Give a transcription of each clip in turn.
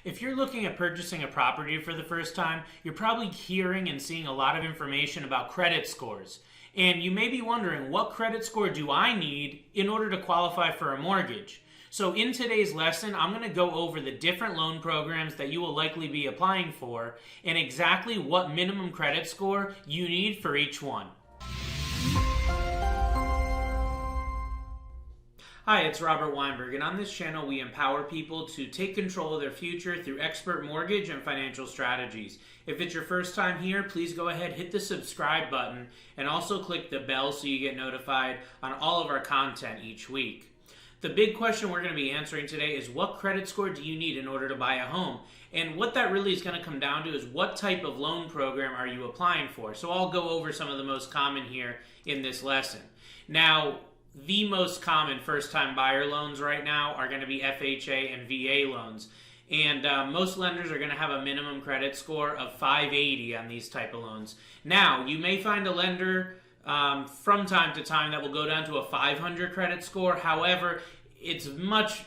If you're looking at purchasing a property for the first time, you're probably hearing and seeing a lot of information about credit scores. And you may be wondering, what credit score do I need in order to qualify for a mortgage? So in today's lesson, I'm going to go over the different loan programs that you will likely be applying for and exactly what minimum credit score you need for each one. Hi, it's Robert Weinberg, and on this channel we empower people to take control of their future through expert mortgage and financial strategies. If it's your first time here, please go ahead, hit the subscribe button, and also click the bell so you get notified on all of our content each week. The big question we're going to be answering today is, what credit score do you need in order to buy a home? And what that really is going to come down to is, what type of loan program are you applying for? So I'll go over some of the most common here in this lesson. Now, the most common first-time buyer loans right now are going to be FHA and VA loans. And most lenders are going to have a minimum credit score of 580 on these type of loans. Now, you may find a lender from time to time that will go down to a 500 credit score. However, it's much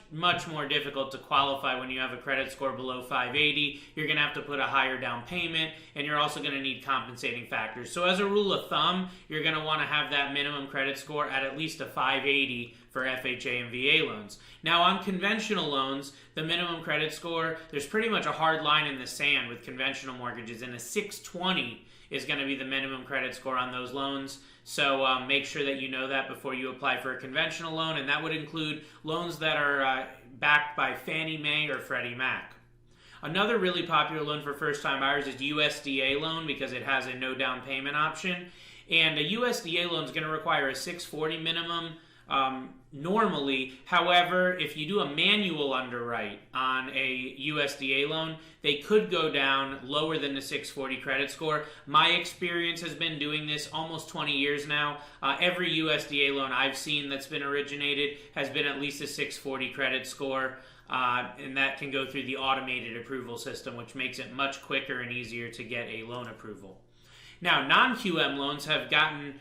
more difficult to qualify when you have a credit score below 580. You're going to have to put a higher down payment, and you're also going to need compensating factors. So as a rule of thumb, you're going to want to have that minimum credit score at least a 580 for FHA and VA loans. Now on conventional loans, the minimum credit score, there's pretty much a hard line in the sand with conventional mortgages, and a 620 is going to be the minimum credit score on those loans. So make sure that you know that before you apply for a conventional loan, and that would include loans that are backed by Fannie Mae or Freddie Mac. Another really popular loan for first-time buyers is USDA loan because it has a no down payment option. And a USDA loan is going to require a 640 minimum normally. However, if you do a manual underwrite on a USDA loan, they could go down lower than the 640 credit score. My experience has been doing this almost 20 years now. Every USDA loan I've seen that's been originated has been at least a 640 credit score. And that can go through the automated approval system, which makes it much quicker and easier to get a loan approval. Now, non-QM loans have gotten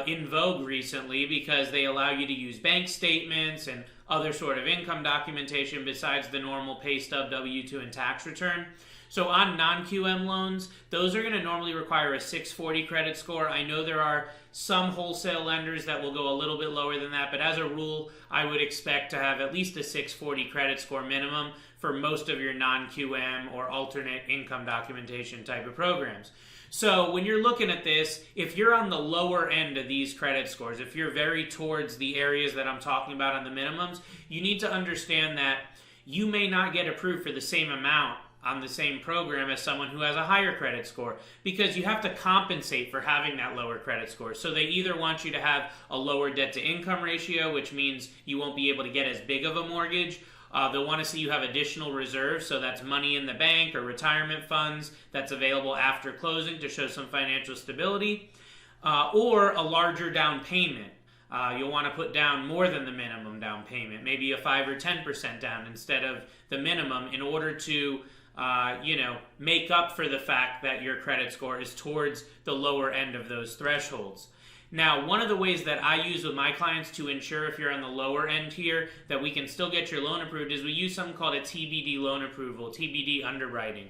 in vogue recently because they allow you to use bank statements and other sort of income documentation besides the normal pay stub, W-2, and tax return. So on non-QM loans, those are going to normally require a 640 credit score. I know there are some wholesale lenders that will go a little bit lower than that, but as a rule, I would expect to have at least a 640 credit score minimum for most of your non-QM or alternate income documentation type of programs. So when you're looking at this, if you're on the lower end of these credit scores, if you're very towards the areas that I'm talking about on the minimums, you need to understand that you may not get approved for the same amount on the same program as someone who has a higher credit score, because you have to compensate for having that lower credit score. So they either want you to have a lower debt to income ratio, which means you won't be able to get as big of a mortgage. They'll want to see you have additional reserves, so that's money in the bank or retirement funds that's available after closing to show some financial stability, or a larger down payment. You'll want to put down more than the minimum down payment, maybe a 5 or 10% down instead of the minimum, in order to make up for the fact that your credit score is towards the lower end of those thresholds. Now, one of the ways that I use with my clients to ensure, if you're on the lower end here, that we can still get your loan approved is we use something called a TBD Loan Approval, TBD underwriting.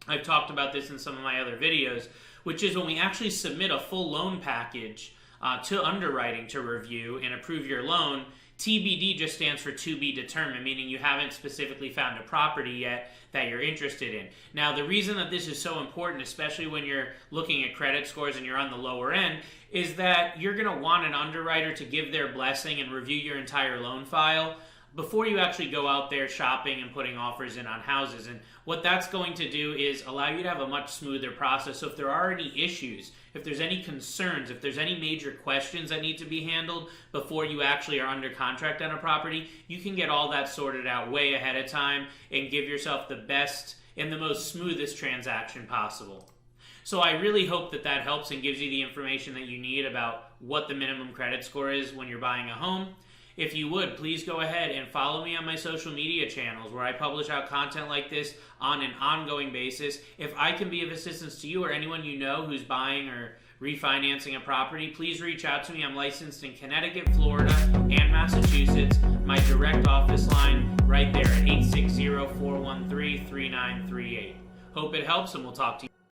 I've talked about this in some of my other videos, which is when we actually submit a full loan package to underwriting to review and approve your loan. TBD just stands for to be determined, meaning you haven't specifically found a property yet that you're interested in. Now, the reason that this is so important, especially when you're looking at credit scores and you're on the lower end, is that you're going to want an underwriter to give their blessing and review your entire loan file before you actually go out there shopping and putting offers in on houses. And what that's going to do is allow you to have a much smoother process. So if there are any issues, if there's any concerns, if there's any major questions that need to be handled before you actually are under contract on a property, you can get all that sorted out way ahead of time and give yourself the best and the most smoothest transaction possible. So I really hope that that helps and gives you the information that you need about what the minimum credit score is when you're buying a home. If you would, please go ahead and follow me on my social media channels where I publish out content like this on an ongoing basis. If I can be of assistance to you or anyone you know who's buying or refinancing a property, please reach out to me. I'm licensed in Connecticut, Florida, and Massachusetts. My direct office line right there at 860-413-3938. Hope it helps, and we'll talk to you.